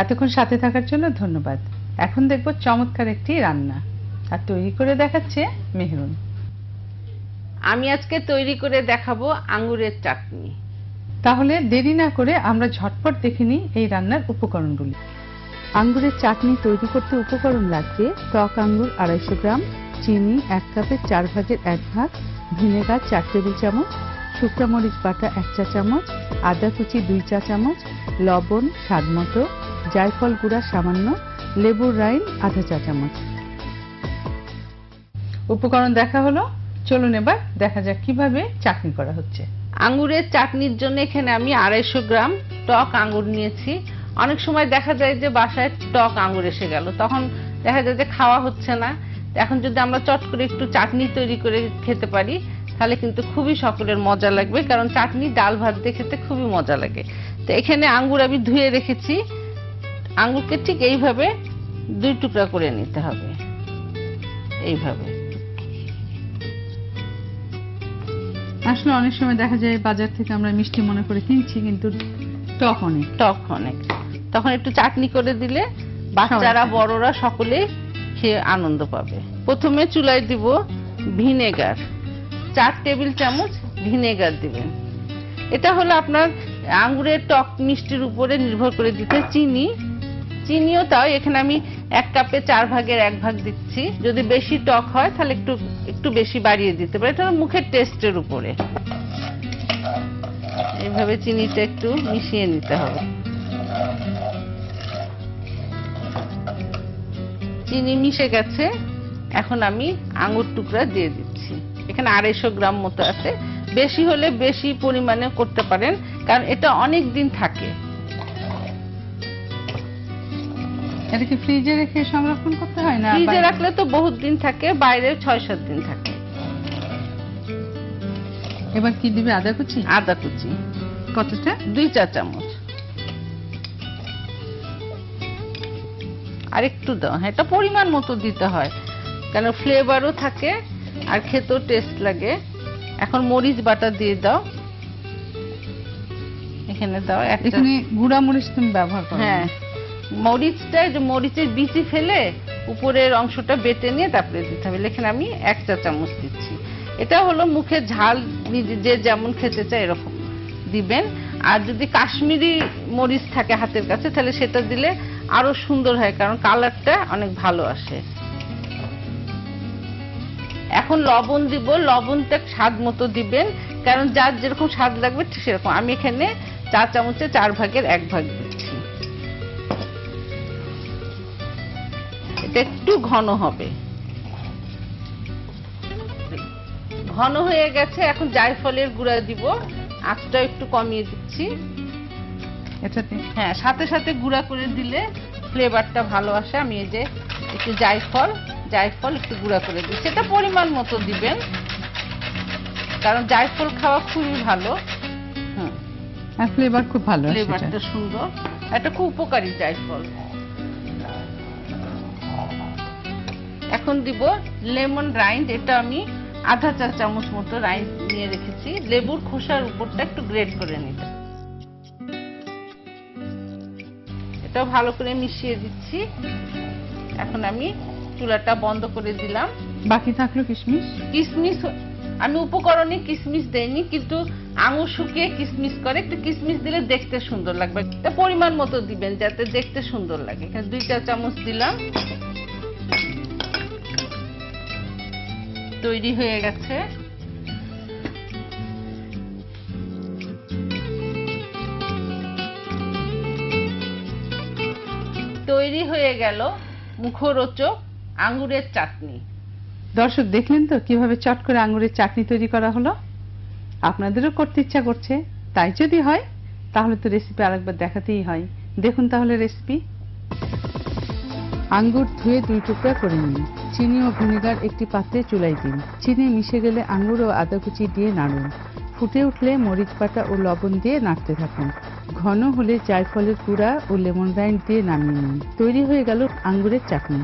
এতক্ষণ সাথে থাকার জন্য ধন্যবাদ। এখন দেখব চমৎকার একটি রান্না, আর তৈরি করে দেখাচ্ছে মেহরুন। আমি আজকে তৈরি করে দেখাবো আঙ্গুরের চাটনি। তাহলে দেরি না করে আমরা ঝটপট দেখে নিই এই রান্নার উপকরণগুলি। আঙ্গুরের চাটনি তৈরি করতে উপকরণ লাগবে টক আঙ্গুর 250 গ্রাম, চিনি 1 কাপের 4 ভাগের 1 ভাগ, ভিনেগার 4 টেবিল চামচ, শুকনো মরিচ বাটা 1 চা চামচ, আদা কুচি 2 চা চামচ, লবণ স্বাদ মতো, জায়ফল গুঁড়া সামান্য, লেবুর রাইন আধা চা চামচ। উপকরণ দেখা হলো, চলুন এবার দেখা যাক কিভাবে চাটনি করা হচ্ছে। আঙ্গুরের চাটনির জন্য এখানে আমি 250 গ্রাম টক আঙ্গুর নিয়েছি। অনেক সময় দেখা যায় যে বাসায় টক আঙ্গুর এসে গেল, তখন দেখা যায় যে খাওয়া হচ্ছে না। এখন যদি আমরা চট করে একটু চাটনি তৈরি করে খেতে পারি তাহলে কিন্তু খুবই সকলের মজা লাগবে, কারণ চাটনি ডাল ভাত দিয়ে খেতে খুবই মজা লাগে। তো এখানে আঙ্গুর আমি ধুয়ে রেখেছি। আঙ্গুরকে ঠিক এইভাবে 2 টুকরা করে নিতে হবে, এইভাবে। আসলে অনেক সময় দেখা যায় বাজার থেকে আমরা মিষ্টি মনে করে কিনছি, কিন্তু টক অনেক। তখন একটু চাটনি করে দিলে বাচ্চারা বড়রা সকলেই খেয়ে আনন্দ পাবে। প্রথমে চুলায় দিব ভিনেগার, 4 টেবিল চামচ ভিনেগার দিবেন। এটা হলো আপনার আঙ্গুরের টক মিষ্টির উপরে নির্ভর করে দিতে। চিনিও তাও এখানে আমি 1 কাপে 4 ভাগের 1 ভাগ দিচ্ছি। যদি বেশি টক হয় তাহলে একটু বেশি বাড়িয়ে দিতে পারে, এটা মুখের টেস্টের উপরে। এইভাবে চিনিটা একটু মিশিয়ে নিতে হবে। চিনি মিশে গেছে, এখন আমি আঙ্গুর টুকরা দিয়ে দিচ্ছি। এখানে 250 গ্রাম মতো আছে, বেশি হলে বেশি পরিমাণে করতে পারেন, কারণ এটা অনেক দিন থাকে। এটা কি ফ্রিজে রেখে সংরক্ষণ করতে হয় না? ফ্রিজে রাখলে তো বহুত দিন থাকে, বাইরে 6-7 দিন থাকে। এবার কি দিবে? আদা কুচি। আদা কুচি কতটা? 2 চা চামচ। আর একটু দাও, এটা পরিমাণ মতো দিতে হয়, কারণ ফ্লেভারও থাকে আর খেতেও টেস্ট লাগে। এখন মরিচ বাটা দিয়ে দাও, এখানে দাও। এখানে গুঁড়া মরিচ তুমি ব্যবহার করো? হ্যাঁ, মরিচটা যে মরিচের বিচি ফেলে উপরের অংশটা বেটে নিয়ে তারপরে দিতে হবে। এখানে আমি 1 চা চামচ দিচ্ছি। এটা হলো মুখে ঝাল যে যেমন খেতে চায় এরকম দিবেন। আর যদি কাশ্মীরি মরিচ থাকে হাতের কাছে তাহলে সেটা দিলে আরো সুন্দর হয়, কারণ কালারটা অনেক ভালো আসে। এখন লবণ দিব, লবণটা স্বাদ মতো দিবেন, কারণ যার যেরকম স্বাদ লাগবে সেরকম। আমি এখানে 4 চামচে 4 ভাগের 1 ভাগ দিচ্ছি। এটা একটু ঘন হবে, ঘন হয়ে গেছে। এখন জায়ফলের গুঁড়া দিব, আঁচটা একটু কমিয়ে দিচ্ছি এটাতে। হ্যাঁ, সাথে সাথে গুঁড়া করে দিলে ফ্লেভারটা ভালো আসে। আমি এই যে একটু জায়ফল একটু গুঁড়া করে দিচ্ছি। এটা পরিমাণ মতো দিবেন, কারণ জায়ফল খাওয়া খুবই ভালো। আর ফ্লেভার খুব ভালো, ফ্লেভারটা সুন্দর, এটা খুব উপকারী জায়ফল। এখন দিব লেমন রাইন্ড। এটা আমি আধা চা চামচ মতো রাইন্ড নিয়ে রেখেছি। লেবুর খোসার উপরটা একটু গ্রেট করে নিতে। এটা ভালো করে মিশিয়ে দিচ্ছি। এখন আমি চুলাটা বন্ধ করে দিলাম। বাকি থাকলো কিশমিশ। আমি উপকরণে কিশমিশ দেইনি, কিন্তু আঙুর শুকিয়ে কিশমিশ করে, একটু কিশমিশ দিলে দেখতে সুন্দর লাগবে। এটা পরিমাণ মতো দিবেন যাতে দেখতে সুন্দর লাগে। এখানে 2 চা চামচ দিলাম। তৈরি হয়ে গেছে। তৈরি হয়ে গেল মুখরোচক আঙ্গুরের চাটনি। দর্শক দেখলেন তো কিভাবে চট করে আঙ্গুরের চাটনি তৈরি করা হলো। আপনাদেরও করতে ইচ্ছা করছে, তাই যদি হয় তাহলে তো রেসিপি আরেকবার দেখাতেই হয়। দেখুন তাহলে রেসিপি। আঙ্গুর ধুয়ে 2 টুকরা করে নিন। চিনি ও ভিনেগার একটি পাত্রে চুলায় দিন। চিনি মিশে গেলে আঙ্গুর ও আদা কুচি দিয়ে নাড়ুন। ফুটে উঠলে মরিচ বাটা ও লবণ দিয়ে নাড়তে থাকুন। ঘন হলে জায়ফলের গুঁড়া ও লেমন রাইন্ড দিয়ে নামিয়ে নিন। তৈরি হয়ে গেল আঙ্গুরের চাটনি।